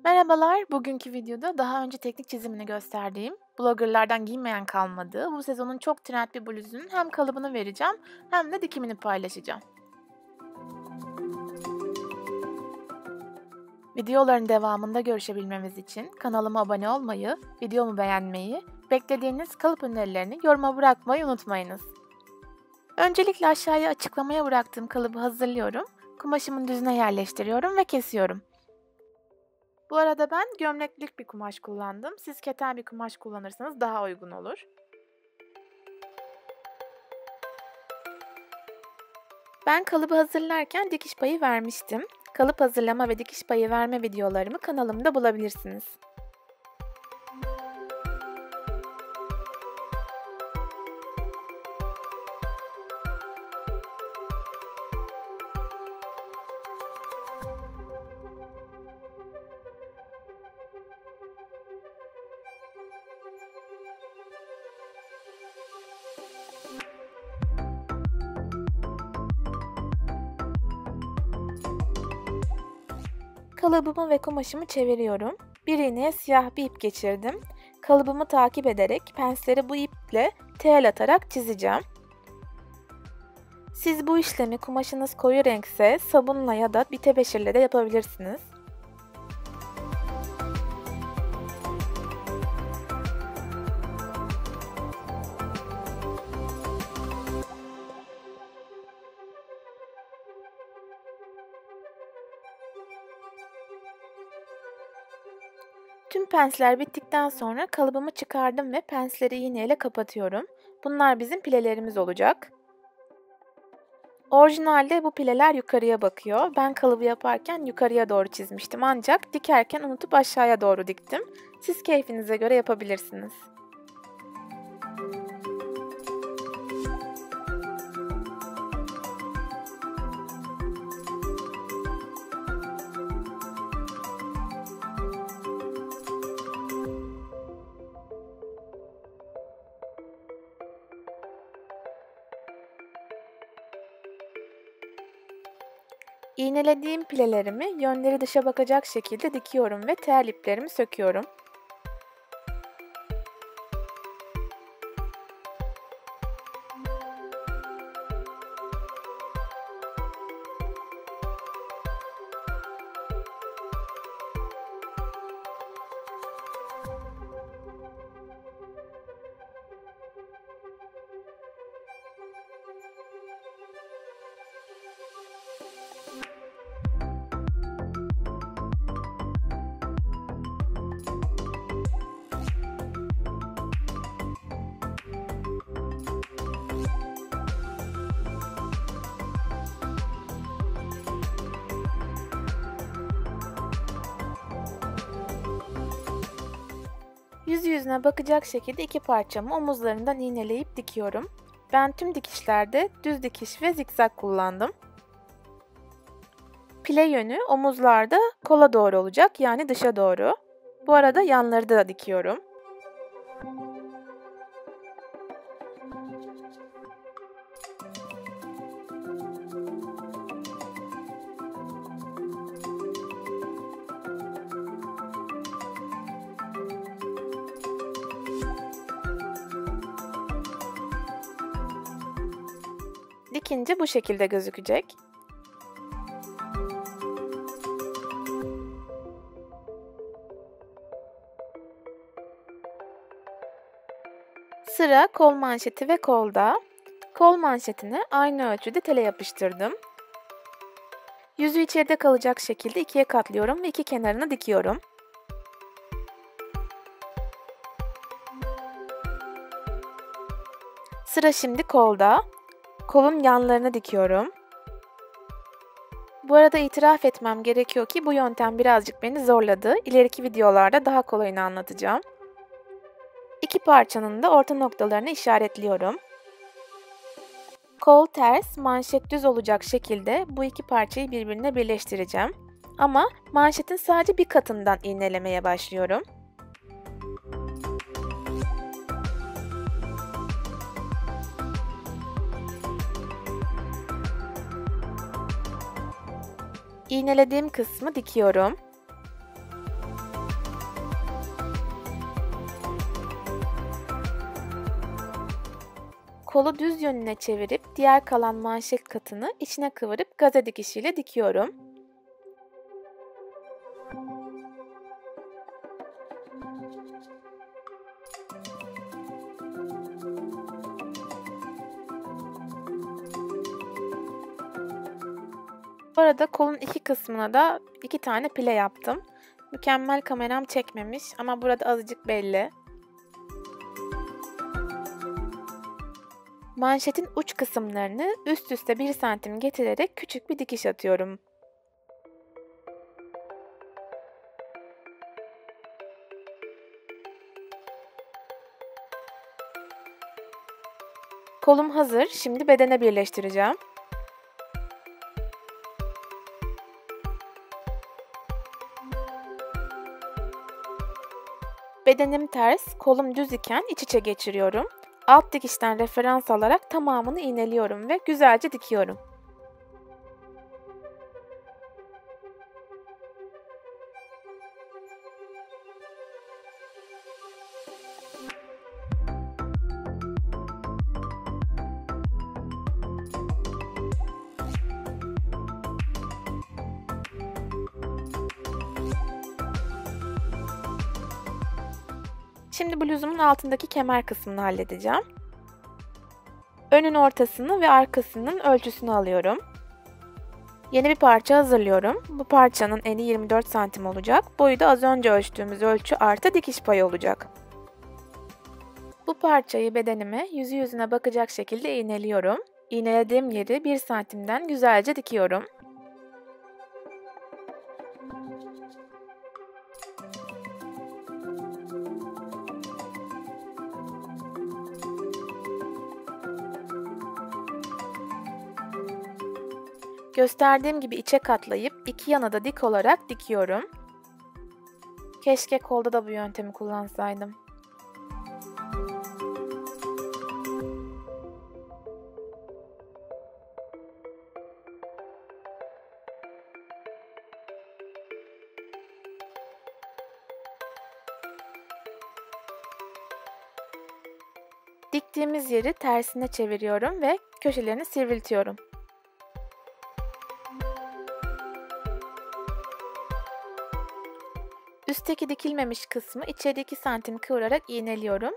Merhabalar, bugünkü videoda daha önce teknik çizimini gösterdiğim, bloggerlardan giymeyen kalmadığı bu sezonun çok trend bir bluzunun hem kalıbını vereceğim hem de dikimini paylaşacağım. Videoların devamında görüşebilmemiz için kanalıma abone olmayı, videomu beğenmeyi, beklediğiniz kalıp önerilerini yoruma bırakmayı unutmayınız. Öncelikle aşağıya açıklamaya bıraktığım kalıbı hazırlıyorum, kumaşımın düzüne yerleştiriyorum ve kesiyorum. Bu arada ben gömleklik bir kumaş kullandım. Siz keten bir kumaş kullanırsanız daha uygun olur. Ben kalıbı hazırlarken dikiş payı vermiştim. Kalıp hazırlama ve dikiş payı verme videolarımı kanalımda bulabilirsiniz. Kalıbımı ve kumaşımı çeviriyorum. Bir iğneye siyah bir ip geçirdim. Kalıbımı takip ederek pensleri bu iple tel atarak çizeceğim. Siz bu işlemi kumaşınız koyu renkse sabunla ya da bir tebeşirle de yapabilirsiniz. Tüm pensler bittikten sonra kalıbımı çıkardım ve pensleri iğneyle kapatıyorum. Bunlar bizim pilelerimiz olacak. Orijinalde bu pileler yukarıya bakıyor. Ben kalıbı yaparken yukarıya doğru çizmiştim ancak dikerken unutup aşağıya doğru diktim. Siz keyfinize göre yapabilirsiniz. İğnelediğim pilelerimi yönleri dışa bakacak şekilde dikiyorum ve tel iplerimi söküyorum. Yüzüne bakacak şekilde iki parçamı omuzlarından iğneleyip dikiyorum. Ben tüm dikişlerde düz dikiş ve zikzak kullandım. Pile yönü omuzlarda kola doğru olacak, yani dışa doğru. Bu arada yanları da dikiyorum. Dikince bu şekilde gözükecek. Sıra kol manşeti ve kolda. Kol manşetini aynı ölçüde tele yapıştırdım. Yüzü içeride kalacak şekilde ikiye katlıyorum ve iki kenarını dikiyorum. Sıra şimdi kolda. Kolun yanlarını dikiyorum. Bu arada itiraf etmem gerekiyor ki bu yöntem birazcık beni zorladı. İleriki videolarda daha kolayını anlatacağım. İki parçanın da orta noktalarını işaretliyorum. Kol ters, manşet düz olacak şekilde bu iki parçayı birbirine birleştireceğim. Ama manşetin sadece bir katından iğnelemeye başlıyorum. İğnelediğim kısmı dikiyorum. Kolu düz yönüne çevirip diğer kalan manşet katını içine kıvırıp gaze dikişiyle dikiyorum. Bu arada kolun iki kısmına da 2 tane pile yaptım. Mükemmel kameram çekmemiş ama burada azıcık belli. Manşetin uç kısımlarını üst üste 1 santim getirerek küçük bir dikiş atıyorum. Kolum hazır. Şimdi bedene birleştireceğim. Bedenim ters, kolum düz iken iç içe geçiriyorum. Alt dikişten referans alarak tamamını iğneliyorum ve güzelce dikiyorum. Şimdi bluzumun altındaki kemer kısmını halledeceğim. Önün ortasını ve arkasının ölçüsünü alıyorum. Yeni bir parça hazırlıyorum. Bu parçanın eni 24 santim olacak. Boyu da az önce ölçtüğümüz ölçü artı dikiş payı olacak. Bu parçayı bedenime yüzü yüzüne bakacak şekilde iğneliyorum. İğnelediğim yeri 1 santimden güzelce dikiyorum. Gösterdiğim gibi içe katlayıp iki yana da dik olarak dikiyorum. Keşke kolda da bu yöntemi kullansaydım. Diktiğimiz yeri tersine çeviriyorum ve köşelerini sivriltiyorum. Üstteki dikilmemiş kısmı içeri 2 santim kıvırarak iğneliyorum.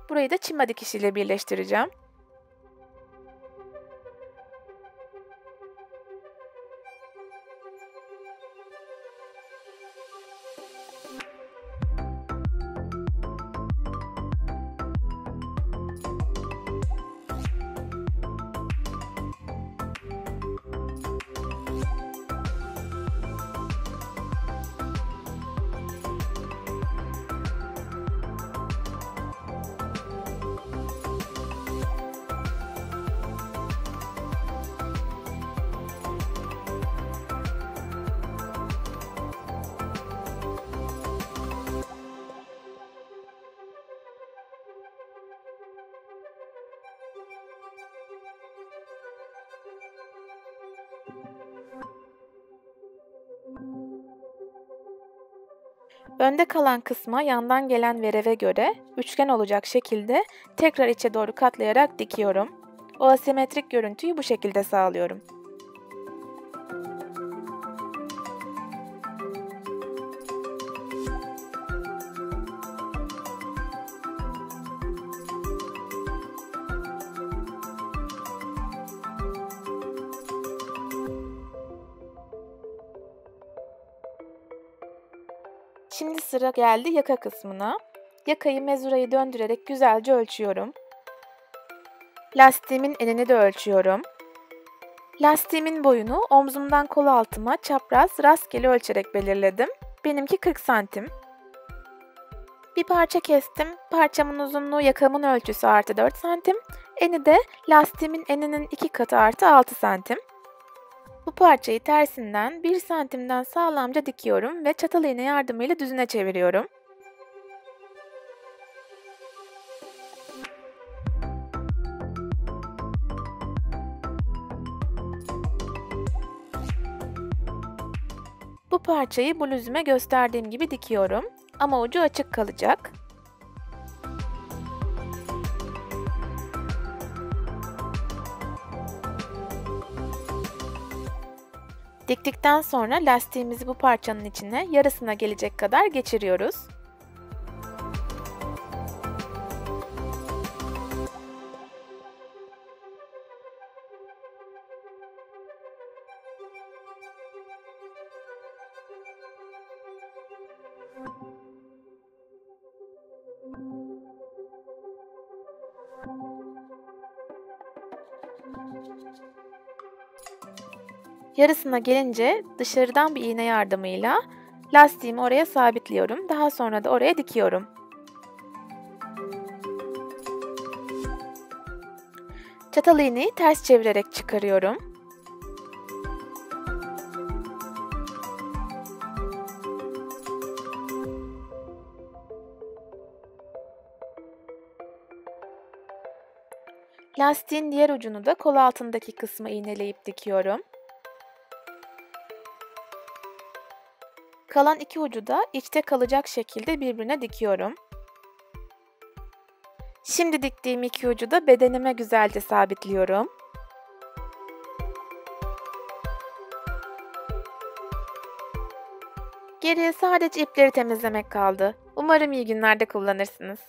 Burayı da çima dikişiyle birleştireceğim. Önde kalan kısma yandan gelen vereve göre üçgen olacak şekilde tekrar içe doğru katlayarak dikiyorum. O asimetrik görüntüyü bu şekilde sağlıyorum. Şimdi sıra geldi yaka kısmına. Yakayı mezurayı döndürerek güzelce ölçüyorum. Lastiğimin enini de ölçüyorum. Lastiğimin boyunu omzumdan kol altıma çapraz rastgele ölçerek belirledim. Benimki 40 santim. Bir parça kestim. Parçamın uzunluğu yakamın ölçüsü artı 4 santim. Eni de lastiğimin eninin 2 katı artı 6 santim. Bu parçayı tersinden 1 santimden sağlamca dikiyorum ve çatal iğne yardımıyla düzüne çeviriyorum. Bu parçayı bluzuma gösterdiğim gibi dikiyorum ama ucu açık kalacak. Diktikten sonra lastiğimizi bu parçanın içine yarısına gelecek kadar geçiriyoruz. Yarısına gelince dışarıdan bir iğne yardımıyla lastiğimi oraya sabitliyorum. Daha sonra da oraya dikiyorum. Çatal iğneyi ters çevirerek çıkarıyorum. Lastiğin diğer ucunu da kol altındaki kısmı iğneleyip dikiyorum. Kalan iki ucu da içte kalacak şekilde birbirine dikiyorum. Şimdi diktiğim iki ucu da bedenime güzelce sabitliyorum. Geriye sadece ipleri temizlemek kaldı. Umarım iyi günlerde kullanırsınız.